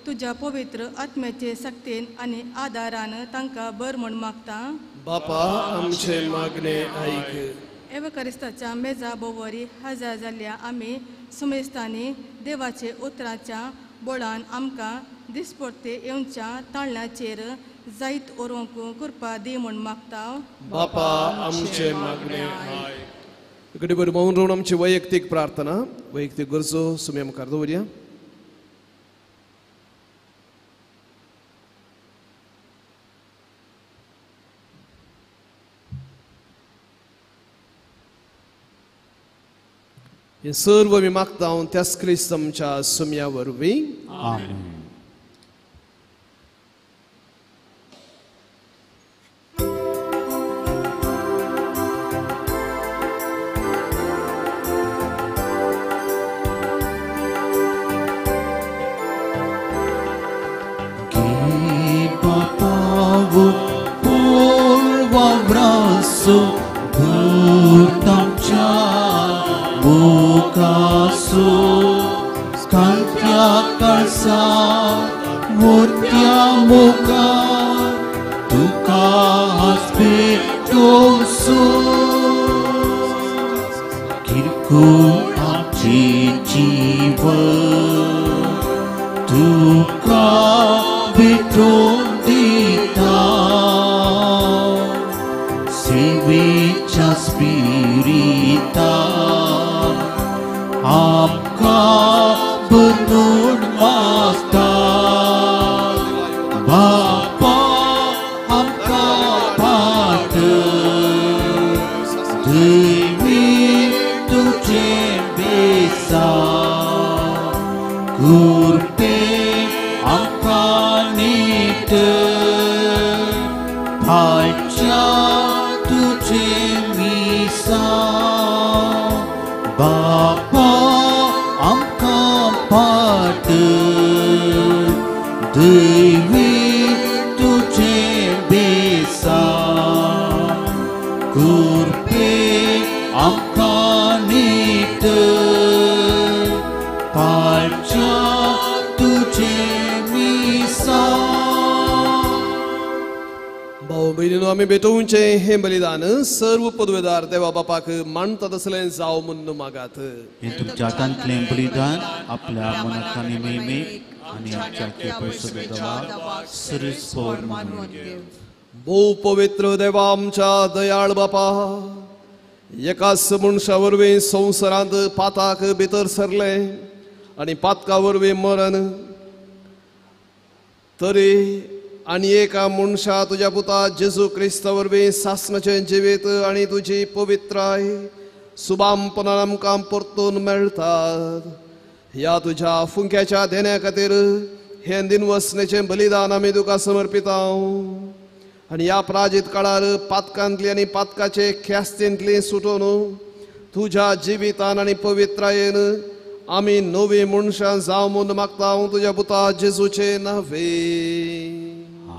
[SPEAKER 7] तुज्या पवित्र आत्म्याचे सक्तीन आनी आदारान तांकां बर म्हूण मागता.
[SPEAKER 2] बापा, आमचे मागणे आयक.
[SPEAKER 7] एवकारिस्ताच्या मेजा बोवरी हजर जाल्ल्या आमी सुमेस्तांनी देवाचे उतराच्या बोळान आमकां दिसपडते येवच्या ताळण्याचेर जायत ओरोंक कृपा दी म्हूण मागता.
[SPEAKER 2] बापा, आमचे मागणे आयक. घडी बरी मौन रावन आमची वैयक्तीक प्रार्थना, वैयक्तीक गरजो सुमे मुखार दवरया. हे सर्व मी मागता हांव त्याच क्रिस्त आमच्या सुम्या वरवीं.
[SPEAKER 6] आमेन.
[SPEAKER 2] आमी भेटोवचे हे बलिदान सर्व पदवेदार देवा बापाक मानतात असलें जाव म्हणून मागात.
[SPEAKER 6] हे तुमच्या हातांतलें बलिदान आपल्या मनांतल्यान मेळमेक आनी आमच्या केपें देवा सरीसपोर म्हणून
[SPEAKER 2] भोव पवित्र देवा आमच्या दयाळ बापा, एकाच मनशा वरवीं संवसारांत पाताक भितर सरले आनी पातका वरवीं मरण, तरी आनी एका मनशा तुज्या पुता जेजू क्रिस्ता वरवीं सासणाचें जिवीत आनी तुजी पवित्राय सुबामपणान आमकां परतून मेळटात. ह्या तुज्या फुंक्याच्या देण्या खातीर हे दिनवसणेचें बलिदान आमी तुका समर्पिता. आनी ह्या प्राजीत काळार पातकांतली आनी पातकाचे ख्यास्तेंतली सुटोवन तुज्या जिवितान आनी पवित्रायेन आमी नवी मनशां जावं म्हूण मागता हांव तुज्या पुता जेजूचे नांवे.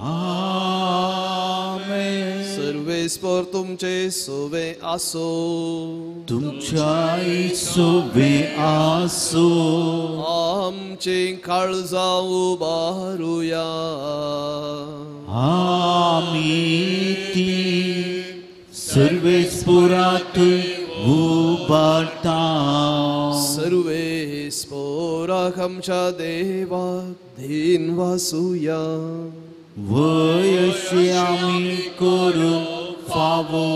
[SPEAKER 6] आमेन.
[SPEAKER 2] सर्वेस्पर तुमचे सोवे आसो.
[SPEAKER 6] तुमच्या सोवे आसो.
[SPEAKER 2] आमची काळजां उबारुया.
[SPEAKER 6] आमी ती सर्वेस्परांत उबारता.
[SPEAKER 2] सर्वेस्पराक आमच्या देवाक धीन वासुया.
[SPEAKER 6] वयशे आमी करूं फावो.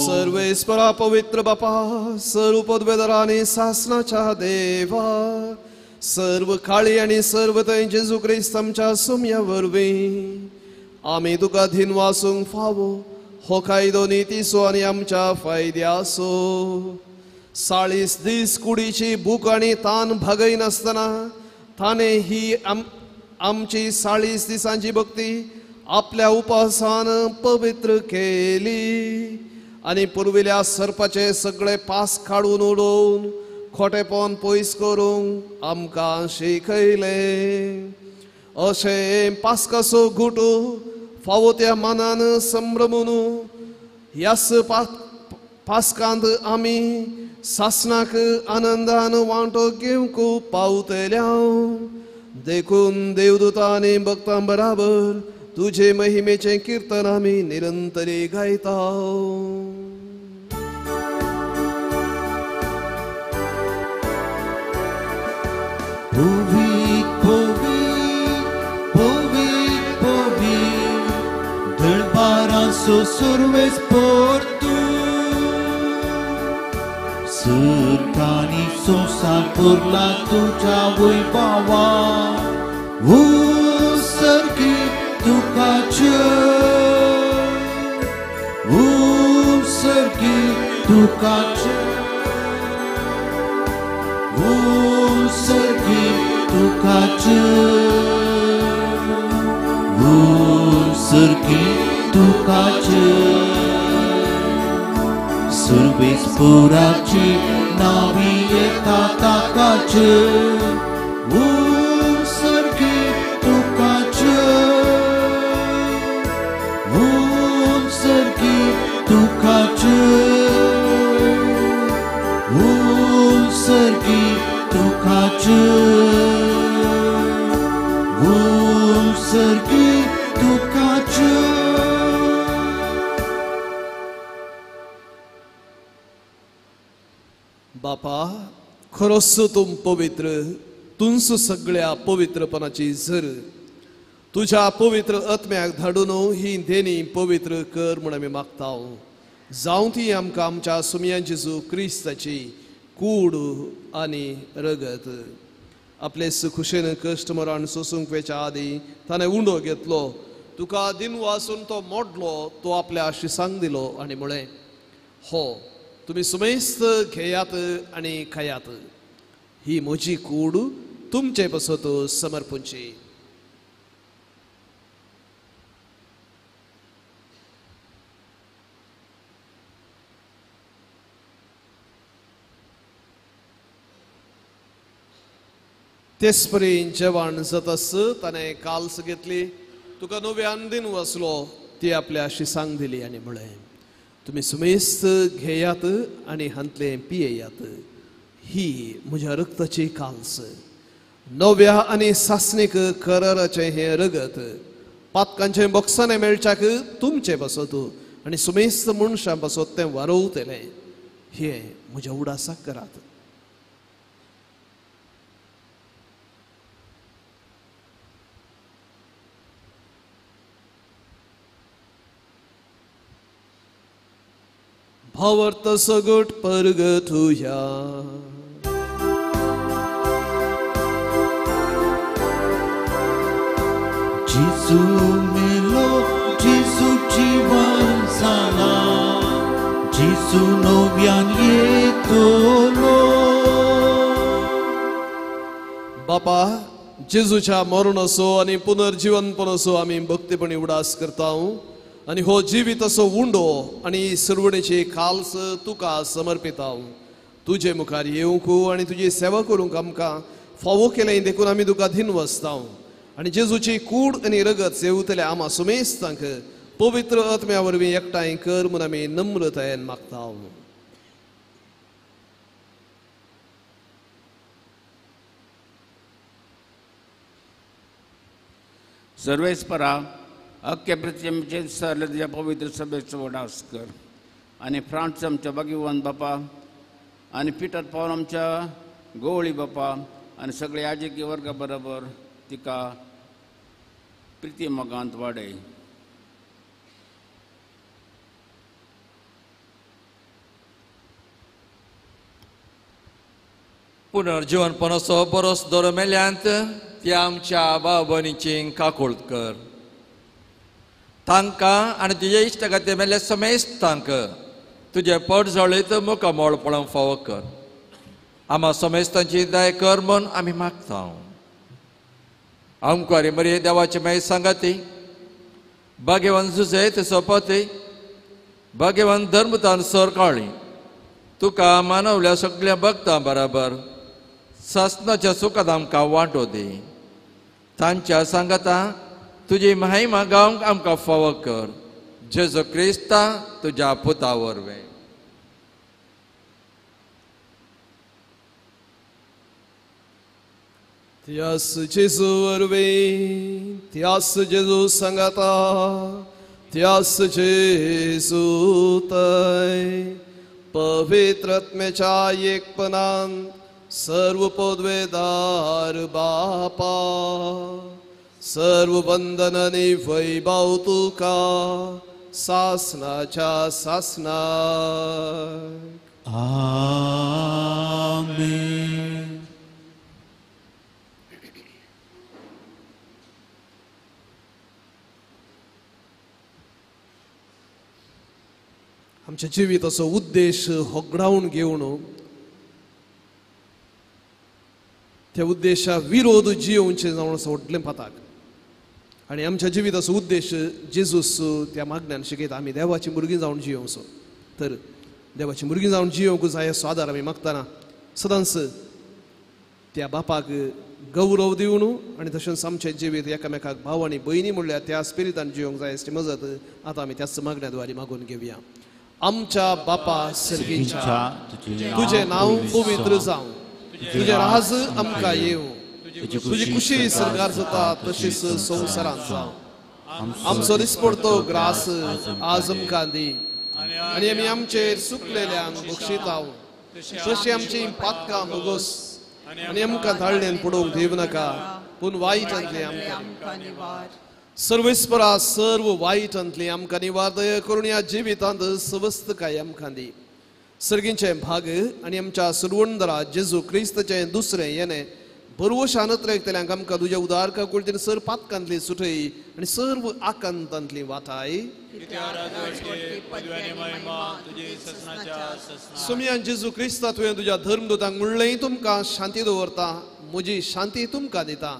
[SPEAKER 2] सर्वेस्परा पवित्र बापा, सर्व पदवेदारांनी सासणाच्या देवा, सर्व काळी आनी सर्व थंय जेजू क्रिस्त आमच्या सुम्या वरवीं आमी तुका धीन वासूंक फावो. हो कायदो नितीसो आनी आमच्या फायद्याचो. 40 दीस कुडीची भूक आनी तान भागयनासतना ताणें ही आमची 40 दिसांची भक्ती आपल्या उपासान पवित्र केली आनी पुर्विल्या सर्पाचे सगळे पास काडून उडोवन खोटेपण पयस करूंक आमकां शिकयले. अशें पास्काचो घुटू फावो त्या मानान संभ्रमून ह्याच पास्कांत आमी सासणाक आनंदान वांटो घेवंक पावतल्या. देखून देवदूतां आनी भक्तां बराबर तुजे महिमेचें कीर्तन आमी निरंतरी गायता.
[SPEAKER 6] Povit, povit, povit, povit, dălbaraso surves portu. Sărcanii sosan por la tuja voi bava, sărchi tu cace, sărchi tu cace. सर्गी तुकाचे सर्गी तुकाचे सर्वेस्पराची नावी येता ताकाचे सर्गी तुकाचे सर्गी तुकाचे सर्गी तुकाचे सर्गी तुकाचे
[SPEAKER 2] बापा खरोच तुम पवित्र तुंस सगळ्या पवित्रपणाची झर तुझ्या पवित्र आत्म्याक धाडून ही देणी पवित्र कर म्हण आमी मागताव जावं ती आमकां आमच्या सुमया जेजू क्रिस्ताची कूड आनी रगत आपले सुखुशेन कश्ट मरण सोसूंक वेच्या आदी ताणें उंडो घेतलो तुका दिन वासून तो मोडलो तो आपल्या शिसांक दिलो आनी म्हळें हो तुम्ही सुमेस्त घेयात आणि खायात ही म्हजी कूड तुमचे पसत समर्पूंची तेच परी जेवण जातस ताणें काल्स घेतली तुका नव्यान दिन वसलो ती आपल्या शिसांक दिली आनी म्हळें तुम्ही सुमेस्त घेयात आणि हांतले पियेयात ही म्हज्या रक्ताची काल्स नव्या आनी सासणीक कराराचें हें रगत पातकांचें बक्षाने मेळच्याक तुमचे बसत आनी सुमेस्त मनशां बसत तें वारोवतलें हे म्हज्या उडासाक करात भावार्थ सगट परगतुया
[SPEAKER 6] जिसू मेलो जिसू जीवन जाला जिसू नव्यान येतलो
[SPEAKER 2] बापा जेजूच्या मरणसो आनी पुनर्जीवनपणाचो आमी भक्तीपणी उडास करतां आनी हो जिवीत असो उंडो आनी सरवणेची खाल्स तुका समर्पितां तुजे मुखार येवंक आनी तुजी सेवा करूंक आमकां फावो केलें देखून आमी तुका दिन वसतां आनी जेजूची कूड आनी रगत सेवतले आमा सुमेस्तांक पवित्र आत्म्या वरवीं एकठांय कर म्हूण आमी नम्रतायेन मागतां
[SPEAKER 5] सर्वेस्परा अख्खे पृथ्वीचे सरले तुझ्या पवित्र सभेचो वडास कर आनी फ्रांस आमच्या भगवान बापा आनी पिटर पावल आमच्या गोवळी बापा आनी सगळे याजकी वर्गा बरोबर तिका प्रिती मोगांत वाडय
[SPEAKER 8] पुनर्जीवनपणाचो बरोस दोरो मेल्यांत त्या आमच्या भाव भयणीची काकूळट कर तांकां आनी तुजे इश्टगाती मेले समेस्तांक तुजे पडजळीत मुखामोळ पळोवंक फावो कर आमा समेस्तांची दय कर म्हूण आमी मागतां आमकारी मरी देवाची मागीर सांगाती भाग्यवान जुजयत सोपती भाग्यवान धर्मतान सर काळी तुका मानवल्या सगळ्या भक्तां बराबर सासनाच्या सुखात आमकां वांटो दी तांच्या सांगाता तुजी महिमा गावंक आमकां फावो कर जेजू क्रिस्ता तुज्या पुता वरवीं
[SPEAKER 2] त्यास जेजू वरवीं त्यास जेजू सांगाता त्यास जेजू तय पवित्र आत्म्याच्या एकपणान सर्व पदवेदार बापा सर्व वंदन आणि वैभव तुका सासनाच्या सासनाक
[SPEAKER 6] आमेन.
[SPEAKER 2] आमच्या जिविताचो उद्देश होगडावून घेवन त्या उद्देशा विरोध जियोवचें जावन असं व्हडलें पाताक आनी आमच्या जिविताचो उद्देश जेजूस त्या मागण्यान शिकयता आमी देवाची भुरगीं जावन जियोवचो. तर देवाची भुरगीं जावन जियोवंक जाय असो आदार आमी मागतना सदांच त्या बापाक गौरव दिवन आनी तशेंच आमचें जिवीत एकामेकाक भाव आनी भयणी म्हणल्यार त्या स्पिरितान जियोवंक जाय अशी मजत आतां आमी त्याच मागण्या द्वारे मागून घेवया. आमच्या बापा सर्गीच्या तुजें नांव पवित्र जावं, तुजें राज आमकां येवं, तुजी खुशी सरकार जाता तशीच संवसारांत जावं. आमचो दिसपडतो ग्रास आज आमकां दी आनी आमी आमचेर चुकलेल्यांक बक्षिताव तशी आमची पातकां मोगोस आनी आमकां धाडलेन पडोवंक दिव नाका पूण वायटांतले आमकां निवार. सर्वेस्परा सर्व वायटांतली आमकां निवार दया करून ह्या जिवितांत स्वस्थकाय आमकां दी. सर्गींचे भाग आनी आमच्या सुरवंदरा जेजू क्रिस्ताचें दुसरें येणें बरोवशान एकतल्यांक आमकां तुज्या उदार काकुळतीन सर पातकांतली सुटय आनी सर्व आकांतांतली वाटाय. सुमयान जेजू क्रिस्ता तुवें तुज्या धर्मदूतांक म्हणलें तुमकां शांती दवरता, म्हजी शांती तुमकां दिता.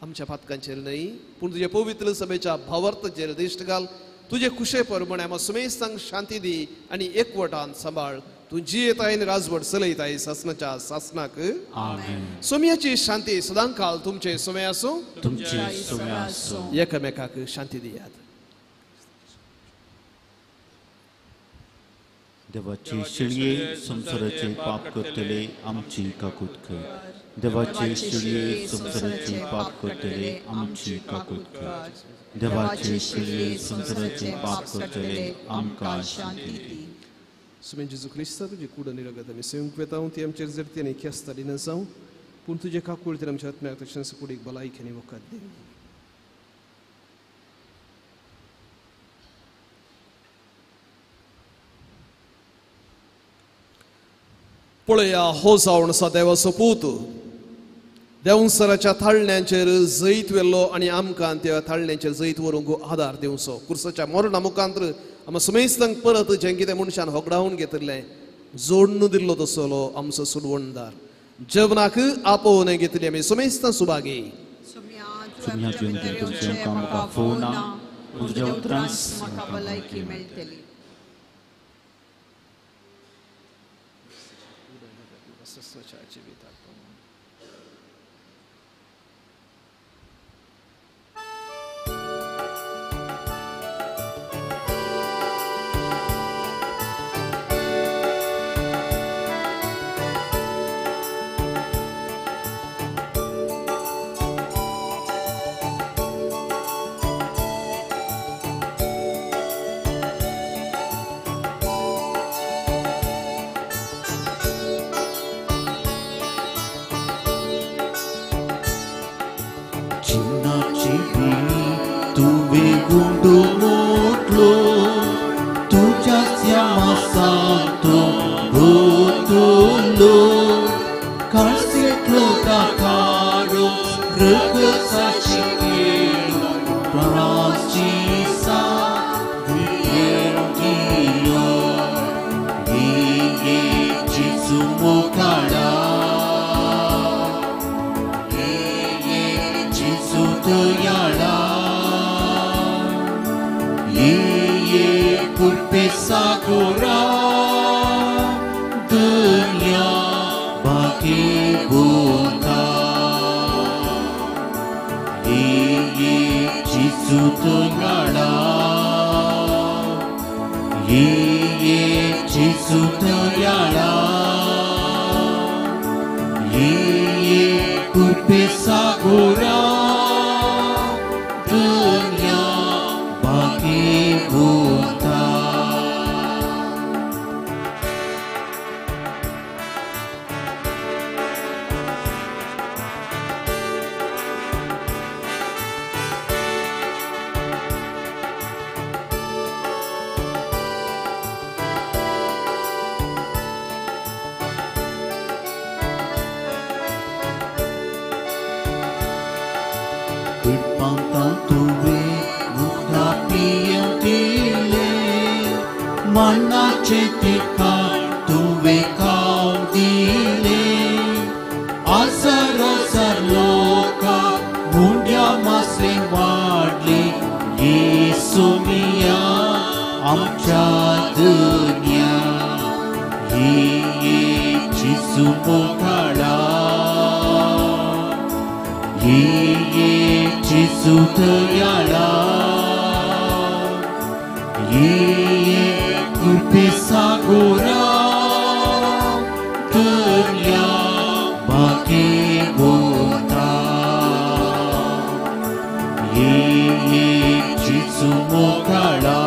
[SPEAKER 2] आमच्या पातकांचेर न्हय पूण तुजे पवित्र सभेच्या भावार्थाचेर दिश्ट घाल. तुजे खुशे प्रमाणे आमकां सुमेस्तांक शांती दी आनी एकवटान सांबाळ. तूं जियेताय आनी राजवट चलयताय सासनाच्या सासनाक. सोम्याची शांती सदां काळ तुमचे सोमे आसूं. एकामेकाक शांती दियात.
[SPEAKER 6] देवाचे शिळये संसाराचे पाप करतले आमची काकूट कर. देवाचे शिळये संसाराचे पाप करतले आमची काकूट कर. देवाचे शिळये संसाराचे पाप करतले आमकां शांती दी.
[SPEAKER 2] सुमेन जेजू क्रिस्ता तुजी कूड निरगत आमी सेवंक वेतां ती आमचेर जरती आनी केस्ताडी न जावं पूण तुजे काकूळतीन आमच्या आत्म्याक तशेंच कुडीक भलायकी आनी वखद दी. पळया हो जावन आसा देवाचो पूत. देवसराच्या थाळण्यांचेर जैत वेल्लो आनी आमकां त्या थाळण्यांचेर जैत व्हरूंक आदार दिवचो. कुर्साच्या मरणा मुखांतर आमकां सुमेस्तांक परत जें कितें मनशान होगडावन घेतिल्लें जोडून दिल्लो तसलो आमचो सुडवणदार. जेवणाक आपोवन घेतली आमी सुमेस्तां सुभागी.
[SPEAKER 6] तुवे काव दिले आसरा जेजू मोगाळा ये जेजू दयाळा ये कृपे सागोरा दर्या बाके गोता ये जेजू मोगाळा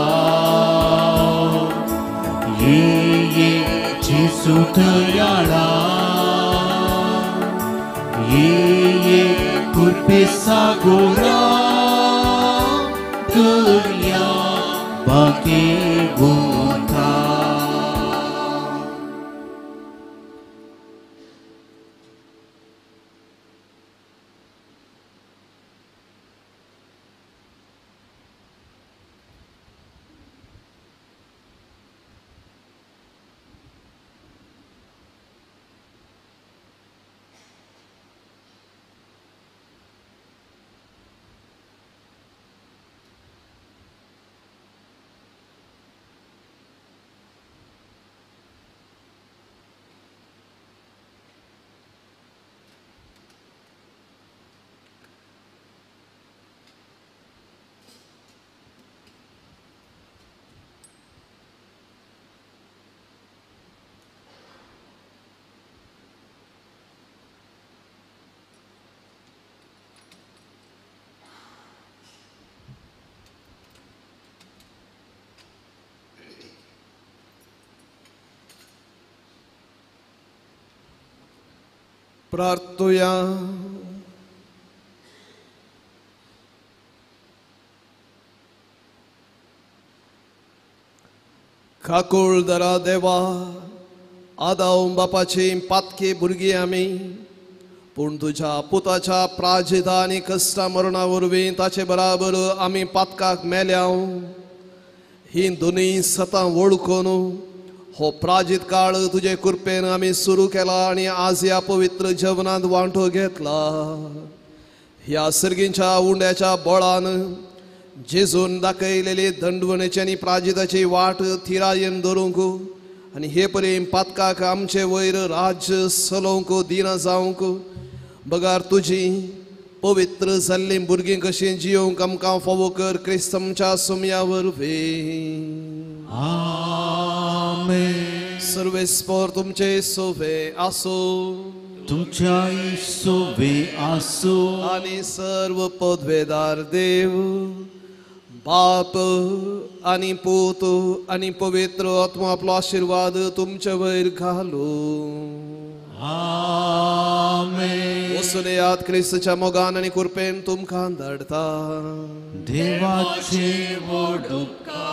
[SPEAKER 6] ये जेजू दयाळा ये कृपे सागोरा दर्या बाके गोता
[SPEAKER 2] प्रार्थूया. काकूळ दरा देवा, आदाव बापाची पातकी भुरगी आमी, पूण तुझ्या पुताच्या प्राजिता आनी कश्टा मरणा वरवीं ताचे बराबर आमी पातकाक मेल्या. ही दोनूय सतां वळखून हो प्राजीत काळ तुझे कृपेन आमी सुरू केला आणि आज या पवित्र जेवणात वांटो घेतला. ह्या सर्गींच्या उंड्याच्या बळान जेजून दाखयलेली दंडवणेची आनी प्राजिताची वाट थिरायेन धरूंक आनी हे परेन पातकाक आमचे वयर राज्य चलोवंक दिना जावंक बगार तुजी पवित्र जाल्ली भुरगीं कशी जियोवंक आमकां फावो कर. क्रिस्तमच्या सुमया वरवीं
[SPEAKER 6] आमेन.
[SPEAKER 2] सर्वेस्पर तुमचे सोवे आसो,
[SPEAKER 6] तुमच्याही सोवे आसो
[SPEAKER 2] आणि सर्व पदवेदार देव बाप आणि पूत आणि पवित्र आत्मा आपलो आशीर्वाद तुमच्या वयर घालो.
[SPEAKER 6] आमेन.
[SPEAKER 2] वचून यात क्रिस्तच्या मोगान आणि कृपेन तुमकां धाडटा.
[SPEAKER 6] देवाचे व्हड उपकार.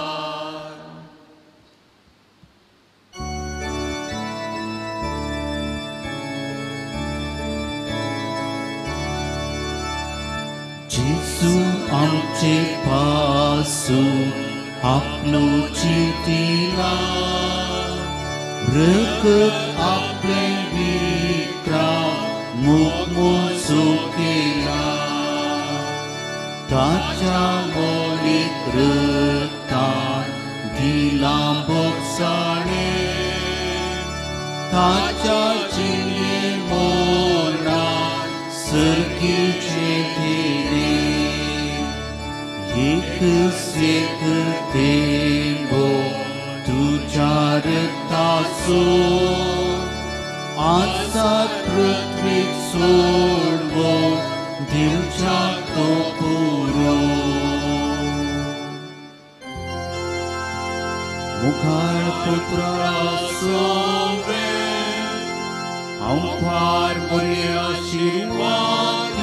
[SPEAKER 6] जेजू आमचे पासून आपलो जीव दिला, रगत आपले विक्राम मोजो केला. ताच्या मोलीक रक्तान दिला बोगसाणे, ताच्या जिणे मोलान सर्गीचे देणे. एक थेंबो तुझ्या रक्ताचो आसात पृथ्वीक सोडवो दिवच्या तो पुरो. मुखार पुत्राचो हांव फार बरे आशिर्वाद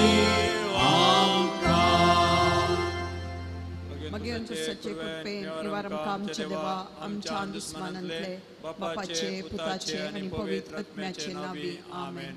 [SPEAKER 9] सच्चे कृपेन निवार आमकां आमचे देवा आमच्या दुस्मानांतले बापाचे पुताचे आनी पवित्र आत्म्याचे नावी आमेन.